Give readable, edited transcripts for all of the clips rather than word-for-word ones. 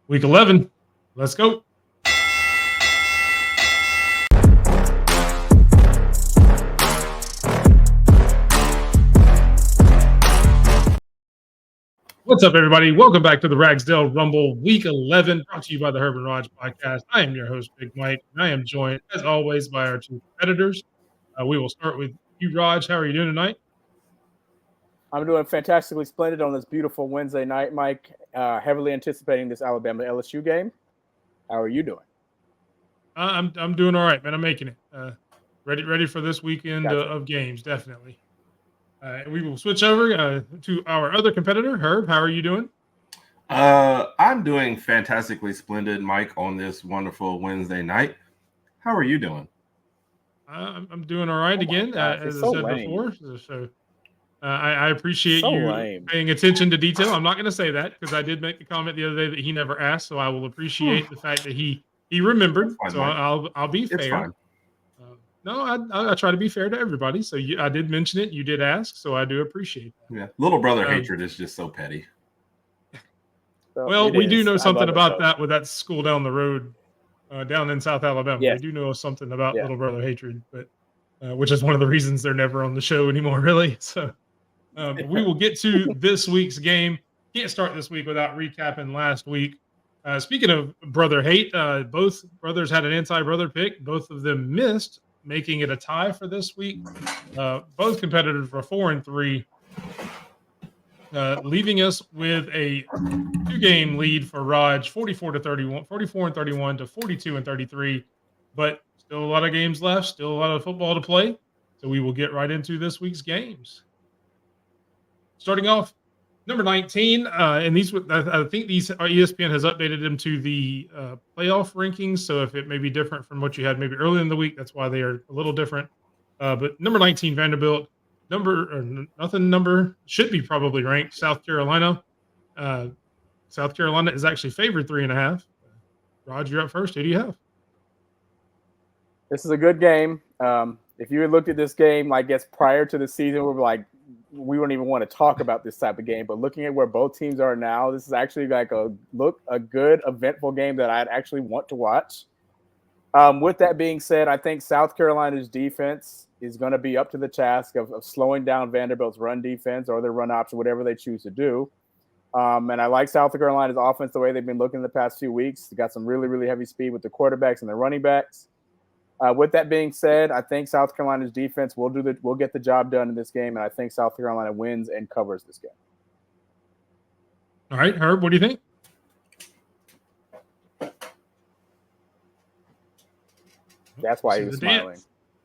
Week 11. Let's go. What's up, everybody? Welcome back to the Ragsdale Rumble Week 11, brought to you by the Herb and Rodg podcast. I am your host, Big Mike, and I am joined, as always, by our two competitors. We will start with you, Rodg. How are you doing tonight? I'm doing fantastically splendid on this beautiful Wednesday night, Mike. Heavily anticipating this Alabama LSU game. How are you doing? I'm doing all right, man. I'm making it. Ready for this weekend of games, definitely. We will switch over to our other competitor, Herb. How are you doing? I'm doing fantastically splendid, Mike, on this wonderful Wednesday night. How are you doing? I'm doing all right again, as I said before. So I appreciate you paying attention to detail. I'm not going to say that because I did make the comment the other day that he never asked. So I will appreciate the fact that he remembered. Fine, so Mike. I'll be fair. It's fine. No, I try to be fair to everybody. So I did mention it. You did ask, so I do appreciate that. Yeah, little brother hatred is just so petty. Well, we do know something about that with that school down the road, down in South Alabama. Yes. We do know something about little brother hatred, but which is one of the reasons they're never on the show anymore, really. So we will get to this week's game. Can't start this week without recapping last week. Speaking of brother hate, both brothers had an anti-brother pick. Both of them missed, making it a tie for this week. Both competitors were 4-3, leaving us with a 2-game lead for Rodg, 44-31, 44-31 to 42-33. But still a lot of games left, still a lot of football to play. So we will get right into this week's games. Starting off, number 19, and these, I think these ESPN has updated them to the playoff rankings. So if it may be different from what you had maybe earlier in the week, that's why they are a little different. But number 19, Vanderbilt, number should be probably ranked. South Carolina. South Carolina is actually favored 3.5. Rodg, you're up first. Who do you have? This is a good game. If you had looked at this game, I guess prior to the season, we were like, we wouldn't even want to talk about this type of game. But looking at where both teams are now, this is actually like a good, eventful game that I'd actually want to watch. With that being said, I think South Carolina's defense is going to be up to the task of slowing down Vanderbilt's run defense or their run option, whatever they choose to do. And I like South Carolina's offense the way they've been looking the past few weeks. They got some really, really heavy speed with the quarterbacks and the running backs. With that being said, I think South Carolina's defense will get the job done in this game, and I think South Carolina wins and covers this game. All right, Herb, what do you think? That's why he was smiling.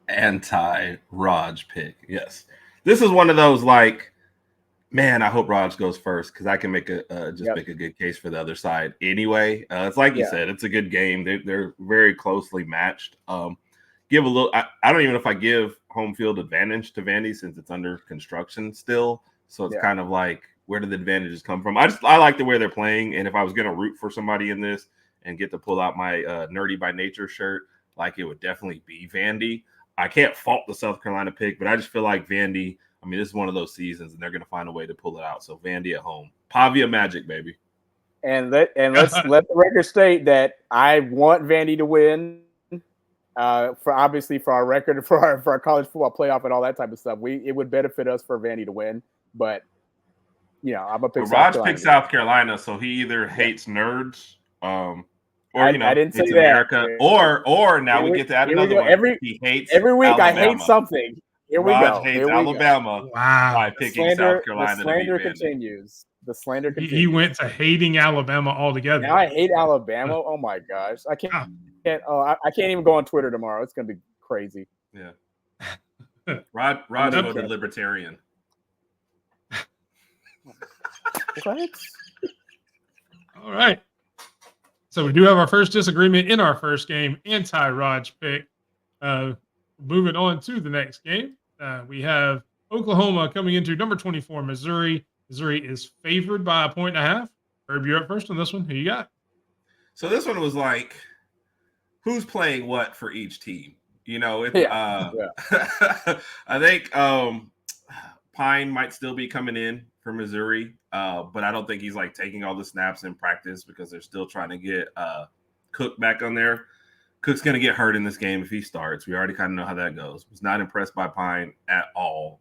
Anti-Rodg pick, yes. This is one of those like, man, I hope Rodg goes first because I can make make a good case for the other side anyway. It's like you said, it's a good game. They're very closely matched. Give a little. I don't even know if I give home field advantage to Vandy since it's under construction still. So it's kind of like, where did the advantages come from? I like the way they're playing, and if I was going to root for somebody in this and get to pull out my nerdy by nature shirt, like it would definitely be Vandy. I can't fault the South Carolina pick, but I just feel like Vandy. I mean, this is one of those seasons, and they're going to find a way to pull it out. So Vandy at home, Pavia Magic, baby. And let's let the record state that I want Vandy to win. For our record, for our college football playoff and all that type of stuff, it would benefit us for Vandy to win. But I'm a pick. Rodg picked South Carolina, so he either hates nerds, or I didn't say America, that. or now we get to add another one. He hates every week. Alabama. I hate something. Here we Rodg go. hates Alabama. Wow. By picking South Carolina. The slander continues. The slander continues. He went to hating Alabama altogether. Now I hate Alabama. Oh my gosh, I can't. I can't even go on Twitter tomorrow. It's gonna be crazy. Yeah. Rodg voted libertarian. What? All right. So we do have our first disagreement in our first game, anti-Rodg pick. Moving on to the next game, we have Oklahoma coming into number 24, Missouri. Missouri is favored by 1.5. Herb, you're up first on this one. Who you got? So this one was like, who's playing what for each team? I think Pine might still be coming in for Missouri, but I don't think he's like taking all the snaps in practice because they're still trying to get Cook back on there. Cook's going to get hurt in this game if he starts. We already kind of know how that goes. Was not impressed by Pine at all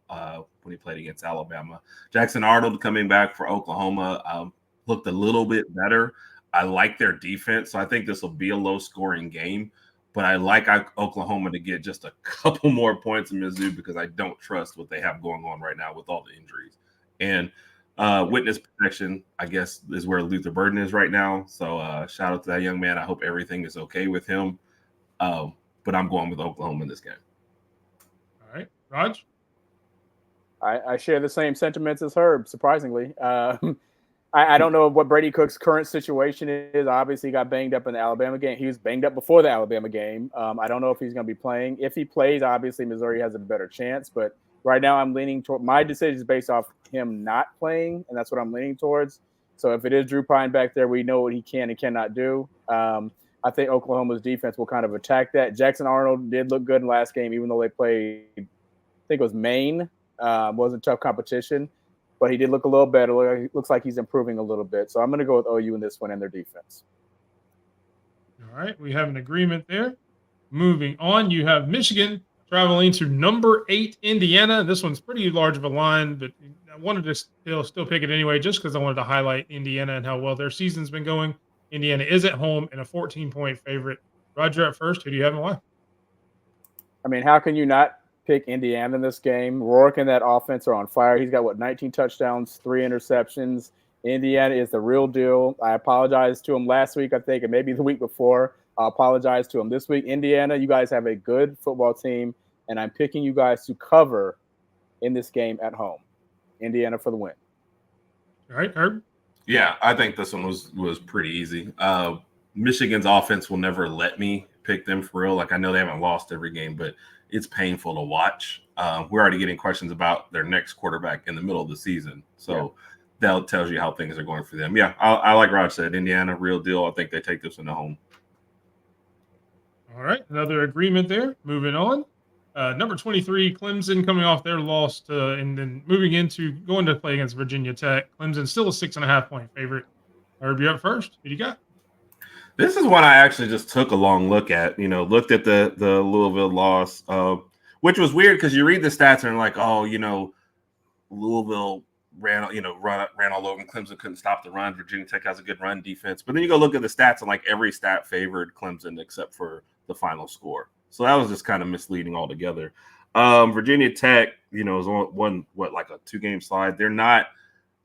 when he played against Alabama. Jackson Arnold coming back for Oklahoma looked a little bit better. I like their defense, so I think this will be a low-scoring game. But I like Oklahoma to get just a couple more points in Mizzou because I don't trust what they have going on right now with all the injuries. And witness protection, I guess, is where Luther Burden is right now. So shout out to that young man. I hope everything is okay with him. But I'm going with Oklahoma in this game. All right. Rodg? I share the same sentiments as Herb, surprisingly. I don't know what Brady Cook's current situation is. Obviously, he got banged up in the Alabama game. He was banged up before the Alabama game. I don't know if he's going to be playing. If he plays, obviously, Missouri has a better chance. But right now, I'm leaning toward – my decision is based off him not playing, and that's what I'm leaning towards. So if it is Drew Pine back there, we know what he can and cannot do. I think Oklahoma's defense will kind of attack that. Jackson Arnold did look good in the last game, even though they played, I think it was Maine. Wasn't tough competition, but he did look a little better. Looks like he's improving a little bit. So I'm going to go with OU in this one and their defense. All right. We have an agreement there. Moving on, you have Michigan traveling to number 8 Indiana. This one's pretty large of a line, but I wanted to still pick it anyway just because I wanted to highlight Indiana and how well their season's been going. Indiana is at home and a 14-point favorite. Roger at first. Who do you have and why? I mean, how can you not pick Indiana in this game? Rourke and that offense are on fire. He's got, 19 touchdowns, 3 interceptions. Indiana is the real deal. I apologized to him last week, I think, and maybe the week before. I'll apologize to him this week. Indiana, you guys have a good football team, and I'm picking you guys to cover in this game at home. Indiana for the win. All right, Herb? Yeah, I think this one was pretty easy. Michigan's offense will never let me pick them for real. Like, I know they haven't lost every game, but it's painful to watch. We're already getting questions about their next quarterback in the middle of the season. So that tells you how things are going for them. Yeah, I like Rod said, Indiana, real deal. I think they take this one to home. All right, another agreement there. Moving on. Number 23, Clemson coming off their loss and then going to play against Virginia Tech. Clemson still a 6.5-point favorite. Herb, you up first. Who do you got? This is one I actually just took a long look at. Looked at the Louisville loss, which was weird because you read the stats and like, Louisville ran all over them. Clemson couldn't stop the run. Virginia Tech has a good run defense, but then you go look at the stats and like every stat favored Clemson except for the final score. So that was just kind of misleading altogether. Virginia Tech, is one like a 2-game slide. They're not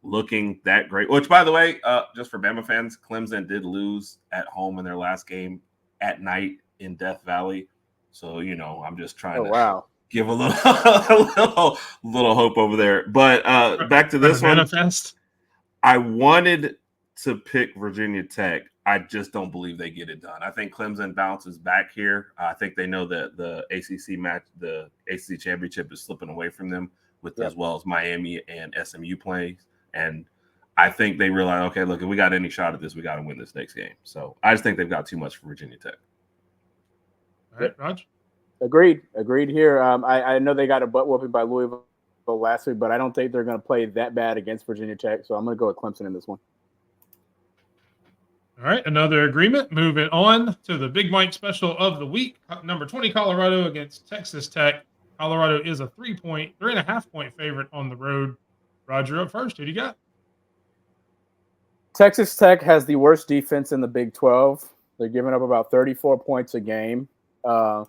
looking that great. Which, by the way, just for Bama fans, Clemson did lose at home in their last game at night in Death Valley. So I'm just trying to give a little little hope over there. But back to this one. Manifest. I wanted to pick Virginia Tech. I just don't believe they get it done. I think Clemson bounces back here. I think they know that the ACC championship is slipping away from them as well as Miami and SMU plays. And I think they realize, okay, look, if we got any shot at this, we got to win this next game. So I just think they've got too much for Virginia Tech. All right, Raj? Agreed here. I know they got a butt whooping by Louisville last week, but I don't think they're going to play that bad against Virginia Tech. So I'm going to go with Clemson in this one. All right, another agreement. Moving on to the Big Mike special of the week. Number 20, Colorado against Texas Tech. Colorado is a 3.5-point favorite on the road. Roger up first. Who do you got? Texas Tech has the worst defense in the Big 12. They're giving up about 34 points a game. I'm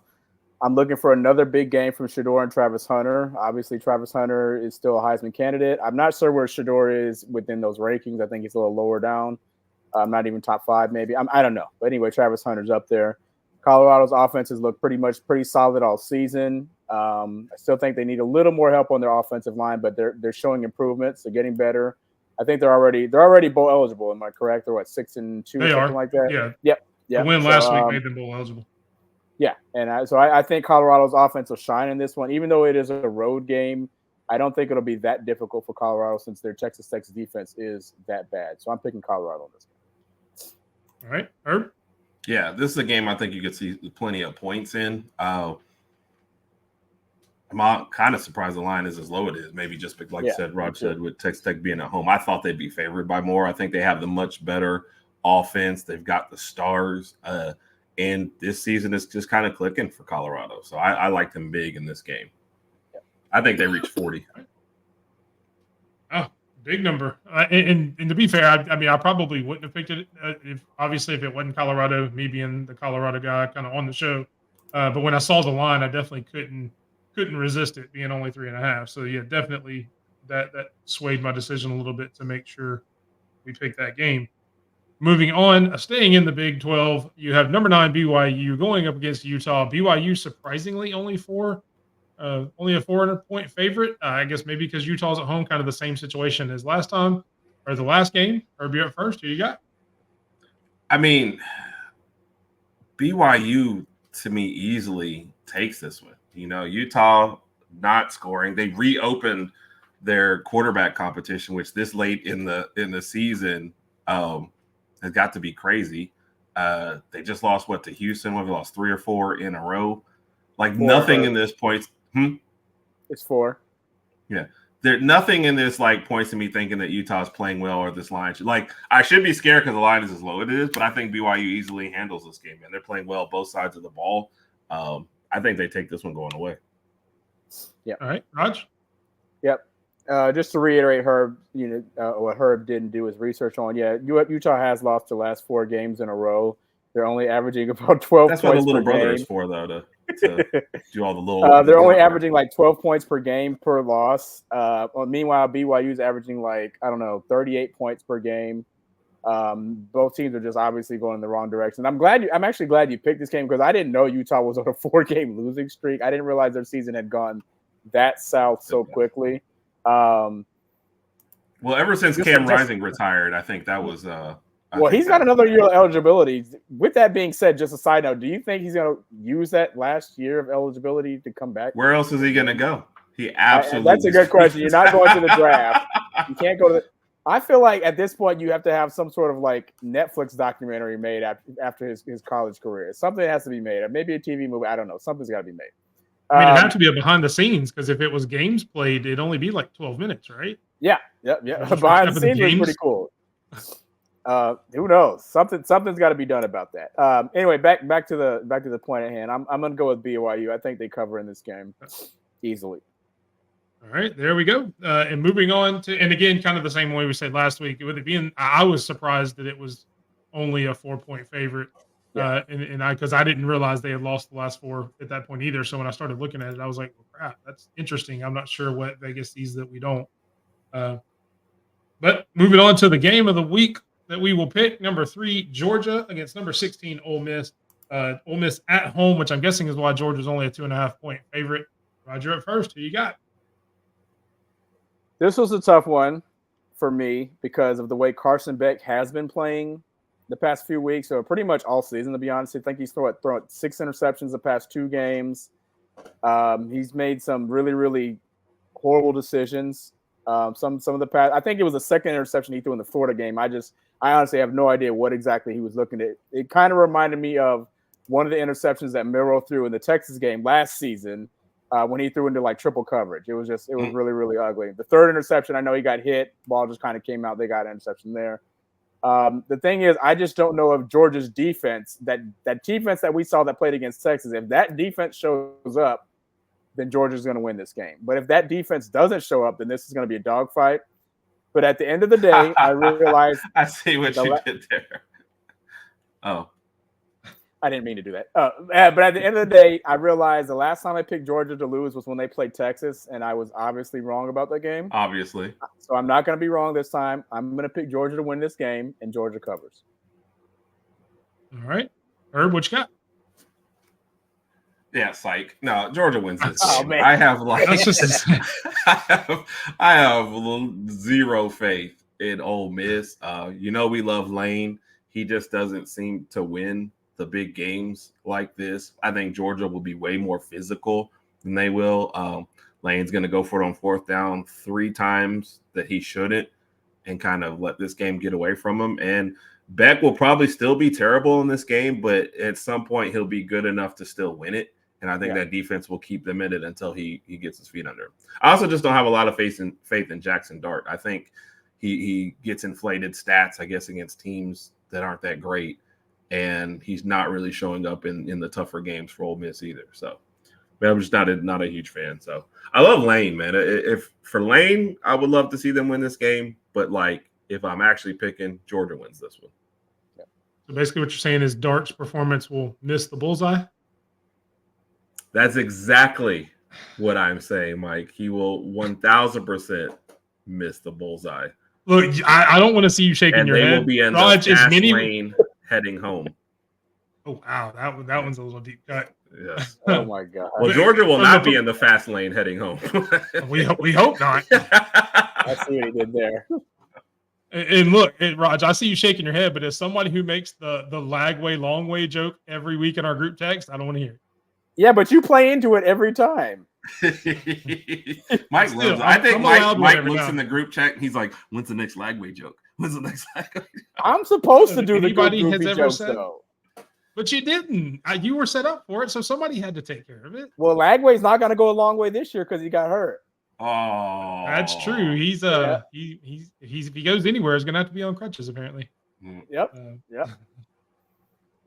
looking for another big game from Shedeur and Travis Hunter. Obviously, Travis Hunter is still a Heisman candidate. I'm not sure where Shedeur is within those rankings. I think he's a little lower down. Not even top 5, maybe. I don't know. But anyway, Travis Hunter's up there. Colorado's offenses look pretty solid all season. I still think they need a little more help on their offensive line, but they're showing improvements. They're getting better. I think they're already bowl eligible. Am I correct? They're 6-2 or something like that. Yeah. Yep. The win last week made them bowl eligible. Yeah, and I think Colorado's offense will shine in this one, even though it is a road game. I don't think it'll be that difficult for Colorado since their Texas Tech's defense is that bad. So I'm picking Colorado in this game. All right, Herb? Yeah, this is a game I think you could see plenty of points in. I I'm kind of surprised the line is as low it is. Maybe just like you said, Rod said, with Texas Tech being at home. I thought they'd be favored by more. I think they have the much better offense. They've got the stars. And this season is just kind of clicking for Colorado. So I like them big in this game. I think they reach 40. Oh, big number. And to be fair, I mean, I probably wouldn't have picked it if it wasn't Colorado, me being the Colorado guy kind of on the show. But when I saw the line, I definitely couldn't resist it being only 3.5. So yeah, definitely that swayed my decision a little bit to make sure we picked that game. Moving on, staying in the Big 12, you have number 9 BYU going up against Utah. BYU surprisingly only a 400-point favorite. I guess maybe because Utah's at home, kind of the same situation as last time or the last game. Herb, you up first. Who you got? I mean, BYU to me easily takes this one. You know, Utah not scoring. They reopened their quarterback competition, which this late in the season has got to be crazy. They just lost to Houston? They lost 3 or 4 in a row. Like 4, nothing in this points. It's 4. Yeah. Nothing in this like points to me thinking that Utah's playing well or this line should, like, I should be scared because the line is as low as it is, but I think BYU easily handles this game, and they're playing well both sides of the ball. I think they take this one going away. Yeah. All right, Rodg. Yep. Just to reiterate, Herb, what Herb didn't do his research on. Yeah, Utah has lost the last 4 games in a row. They're only averaging about 12 That's points what the little per brother game. is for, though, to do all the little. They're only averaging like 12 points per game per loss. Meanwhile, BYU is averaging 38 points per game. Both teams are just obviously going in the wrong direction. I'm actually glad you picked this game because I didn't know Utah was on a 4-game losing streak. I didn't realize their season had gone that south so quickly. Well, ever since Cam Rising retired, I think that was he's got another year of eligibility. With that being said, just a side note, do you think he's going to use that last year of eligibility to come back? Where else is he going to go? He absolutely. That's a good question. You're not going to the draft. You can't go to the. I feel like at this point you have to have some sort of like Netflix documentary made after his college career. Something has to be made. Maybe a TV movie. I don't know. Something's got to be made. I mean, it'd have to be a behind the scenes because if it was games played, it'd only be like 12 minutes, right? Yeah. Behind the scenes was pretty cool. Who knows? Something's got to be done about that. Anyway, back to the point at hand. I'm going to go with BYU. I think they cover in this game easily. All right, there we go. And moving on to, and again, kind of the same way we said last week, with it being, I was surprised that it was only a 4-point favorite. Yeah. Because I didn't realize they had lost the last 4 at that point either. So when I started looking at it, I was like, well, crap, that's interesting. I'm not sure what Vegas sees that we don't. But moving on to the game of the week that we will pick, number 3, Georgia against number 16, Ole Miss. Ole Miss at home, which I'm guessing is why Georgia's only a 2.5-point favorite. Roger up first. Who you got? This was a tough one for me because of the way Carson Beck has been playing the past few weeks, or pretty much all season, to be honest. I think he's thrown 6 interceptions the past 2 games. He's made some really, really horrible decisions. Some of the past, I think it was the second interception he threw in the Florida game. I honestly have no idea what exactly he was looking at. It kind of reminded me of one of the interceptions that Miro threw in the Texas game last season. When he threw into like triple coverage. It was really, really ugly. The third interception, I know he got hit. Ball just kind of came out. They got an interception there. The thing is, I just don't know if Georgia's defense, that defense that we saw that played against Texas, if that defense shows up, then Georgia's going to win this game. But if that defense doesn't show up, then this is going to be a dogfight. But at the end of the day, I realized – I see what you did there. Oh. I didn't mean to do that. But at the end of the day, I realized the last time I picked Georgia to lose was when they played Texas, and I was obviously wrong about that game. Obviously. So I'm not going to be wrong this time. I'm going to pick Georgia to win this game, and Georgia covers. All right. Herb, what you got? Yeah, psych. No, Georgia wins this game. Man. I have I have zero faith in Ole Miss. We love Lane. He just doesn't seem to win the big games like this. I think Georgia will be way more physical than they will. Lane's going to go for it on 4th down 3 times that he shouldn't and kind of let this game get away from him. And Beck will probably still be terrible in this game, but at some point he'll be good enough to still win it. And I think that defense will keep them in it until he gets his feet under him. I also just don't have a lot of faith in Jackson Dart. I think he gets inflated stats, I guess, against teams that aren't that great. And he's not really showing up in the tougher games for Ole Miss either. So, man, I'm just not a huge fan. So I love Lane, man. If for Lane, I would love to see them win this game. But like, if I'm actually picking, Georgia wins this one. So basically, what you're saying is Dart's performance will miss the bullseye. That's exactly what I'm saying, Mike. He will 1,000% miss the bullseye. Look, I don't want to see you shaking your head. And they will be in Rodg, the fast lane heading home. Oh, wow. That one's a little deep cut. Yes. Oh, my God. Well, Georgia will not be in the fast lane heading home. we hope not. I see what he did there. And look, Rodg, I see you shaking your head, but as somebody who makes the lag way, long way joke every week in our group text, I don't want to hear it. Yeah, but you play into it every time. Mike loves it. I think Mike looks in the group chat. He's like, "When's the next lagway joke? When's the next lagway?" I'm supposed to do the Anybody goofy has ever jokes, said, though. But you didn't. You were set up for it, so somebody had to take care of it. Well, Lagway's not going to go a long way this year because he got hurt. Oh, that's true. He's if he goes anywhere, he's going to have to be on crutches apparently. Yep. Yep.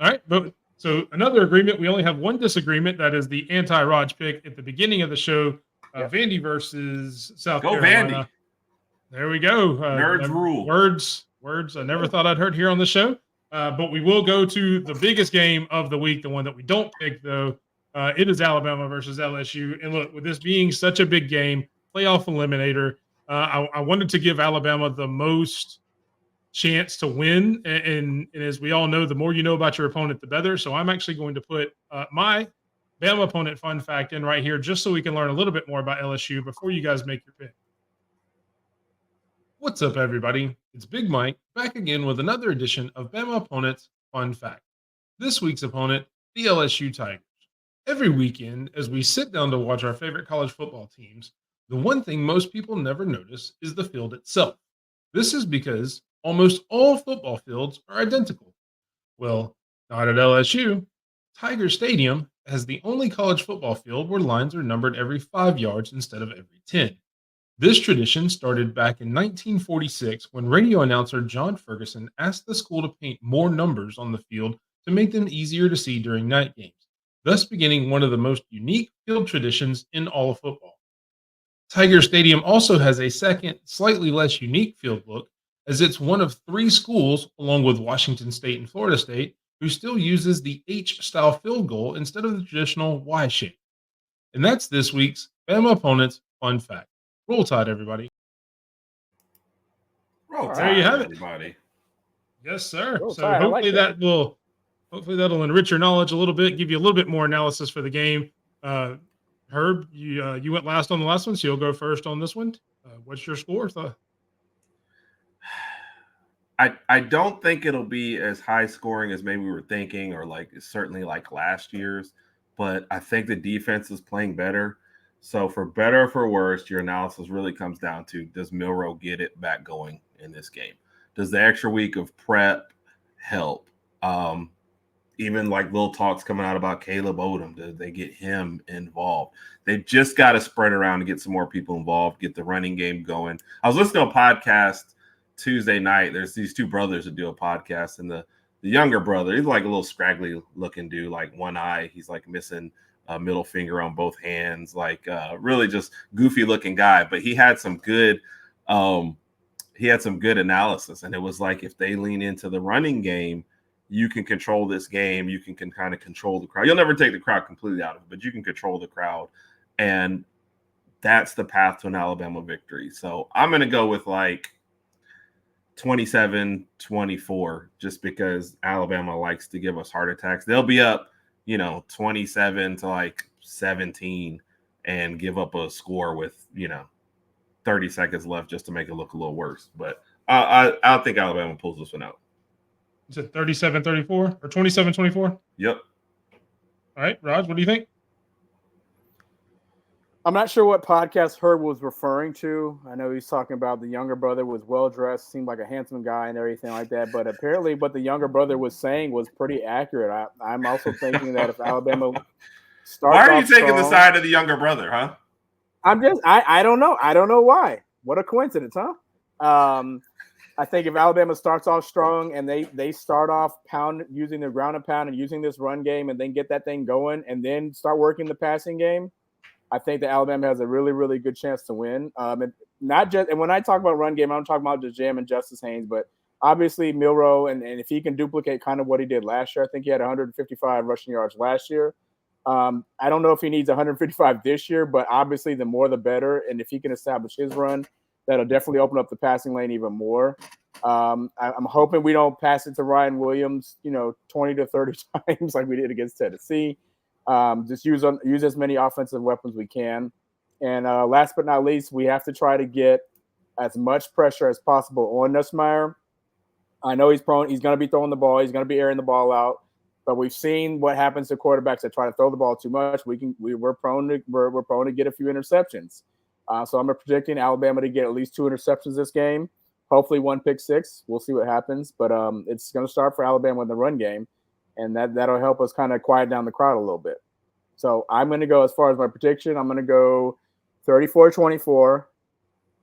All right, but so another agreement. We only have one disagreement. That is the anti-Rodg pick at the beginning of the show. Vandy versus South Carolina. Vandy. There we go. Nerds rule. Words I never thought I'd heard here on the show. But we will go to the biggest game of the week, the one that we don't pick, though. It is Alabama versus LSU. And look, with this being such a big game, playoff eliminator, I wanted to give Alabama the most chance to win. And as we all know, the more you know about your opponent, the better. So I'm actually going to put my Bama opponent fun fact in right here just so we can learn a little bit more about LSU before you guys make your pick. What's up, everybody? It's Big Mike back again with another edition of Bama Opponents Fun Fact. This week's opponent, the LSU Tigers. Every weekend, as we sit down to watch our favorite college football teams, the one thing most people never notice is the field itself. This is because almost all football fields are identical. Well, not at LSU. Tiger Stadium has the only college football field where lines are numbered every 5 yards instead of every 10. This tradition started back in 1946 when radio announcer John Ferguson asked the school to paint more numbers on the field to make them easier to see during night games, thus beginning one of the most unique field traditions in all of football. Tiger Stadium also has a second, slightly less unique field look, as it's one of 3 schools, along with Washington State and Florida State, who still uses the H-style field goal instead of the traditional Y shape. And that's this week's Bama Opponents Fun Fact. Roll Tide, everybody. Roll Tide, there you have it, everybody. Yes, sir. Roll so Tide, hopefully like that'll enrich your knowledge a little bit, give you a little bit more analysis for the game. Herb, you went last on the last one, so you'll go first on this one. What's your score? I don't think it'll be as high scoring as maybe we were thinking, or certainly like last year's, but I think the defense is playing better. So for better or for worse, your analysis really comes down to, does Milroe get it back going in this game? Does the extra week of prep help? Even like little talks coming out about Caleb Odom, do they get him involved? They've just got to spread around and get some more people involved, get the running game going. I was listening to a podcast Tuesday night. There's these 2 brothers that do a podcast, and the younger brother, he's like a little scraggly looking dude, like one eye. He's like missing a middle finger on both hands, like really just goofy looking guy. But he had some good analysis, and it was like, if they lean into the running game, you can control this game. You can kind of control the crowd. You'll never take the crowd completely out of it, but you can control the crowd, and that's the path to an Alabama victory. So I'm going to go with like 27-24, just because Alabama likes to give us heart attacks. They'll be up, 27 to like 17 and give up a score with, 30 seconds left just to make it look a little worse. But I think Alabama pulls this one out. Is it 37-34 or 27-24? Yep. All right, Raj, what do you think? I'm not sure what podcast Herb was referring to. I know he's talking about the younger brother was well-dressed, seemed like a handsome guy and everything like that. But apparently what the younger brother was saying was pretty accurate. I'm also thinking that if Alabama Why are you taking the side of the younger brother, huh? I don't know. I don't know why. What a coincidence, huh? I think if Alabama starts off strong and they start off using their ground and pound and using this run game and then get that thing going and then start working the passing game, I think that Alabama has a really, really good chance to win. And when I talk about run game, I'm talking about just jamming Justice Haynes, but obviously Milroe and if he can duplicate kind of what he did last year, I think he had 155 rushing yards last year. I don't know if he needs 155 this year, but obviously the more the better. And if he can establish his run, that'll definitely open up the passing lane even more. I'm hoping we don't pass it to Ryan Williams, 20 to 30 times like we did against Tennessee. Just use as many offensive weapons we can. And last but not least, we have to try to get as much pressure as possible on Nussmeier. I know he's prone. He's going to be throwing the ball. He's going to be airing the ball out. But we've seen what happens to quarterbacks that try to throw the ball too much. We're prone to get a few interceptions. So I'm predicting Alabama to get at least 2 interceptions this game. Hopefully 1 pick six. We'll see what happens. But it's going to start for Alabama in the run game, and that'll help us kind of quiet down the crowd a little bit. So I'm going to go, as far as my prediction, I'm going to go 34-24.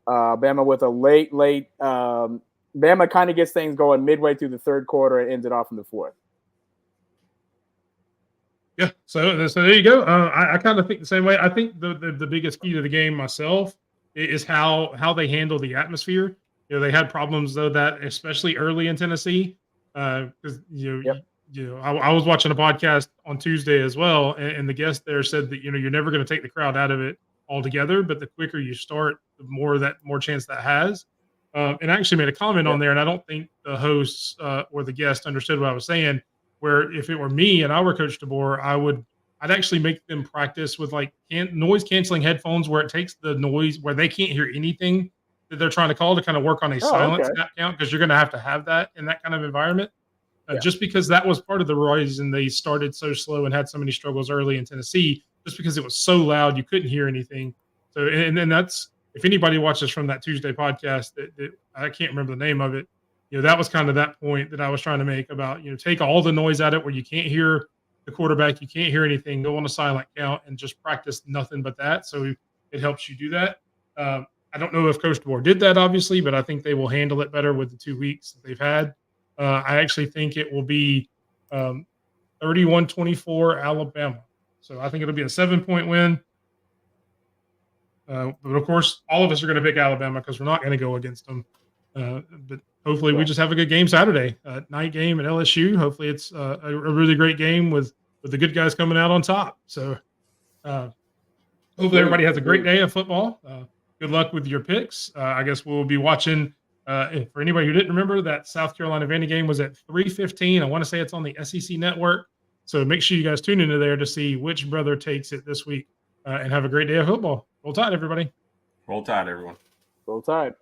Bama with a late. Bama kind of gets things going midway through the third quarter and ends it off in the fourth. Yeah, so there you go. I kind of think the same way. I think the biggest key to the game myself is how they handle the atmosphere. They had problems though that especially early in Tennessee, because I was watching a podcast on Tuesday as well, and the guest there said that you're never going to take the crowd out of it altogether, but the quicker you start, the more chance that has. And I actually made a comment on there, and I don't think the hosts or the guest understood what I was saying. Where if it were me and I were Coach DeBoer, I'd actually make them practice with like noise canceling headphones where it takes the noise where they can't hear anything that they're trying to call to kind of work on a silence count, because you're going to have that in that kind of environment. Just because that was part of the reason they started so slow and had so many struggles early in Tennessee, just because it was so loud you couldn't hear anything. So and then that's, if anybody watches from that Tuesday podcast that I can't remember the name of it. That was kind of that point that I was trying to make about, take all the noise out of it where you can't hear the quarterback, you can't hear anything, go on a silent count and just practice nothing but that. So it helps you do that. I don't know if Coach DeBoer did that, obviously, but I think they will handle it better with the 2 weeks that they've had. I actually think it will be 31-24 Alabama. So I think it'll be a 7-point win. But of course, all of us are going to pick Alabama because we're not going to go against them. But hopefully we just have a good game Saturday, night game at LSU. Hopefully it's a really great game with the good guys coming out on top. So hopefully everybody has a great day of football. Good luck with your picks. I guess we'll be watching, for anybody who didn't remember, that South Carolina Vandy game was at 3:15. I want to say it's on the SEC network. So make sure you guys tune into there to see which brother takes it this week, and have a great day of football. Roll Tide, everybody. Roll Tide, everyone. Roll Tide.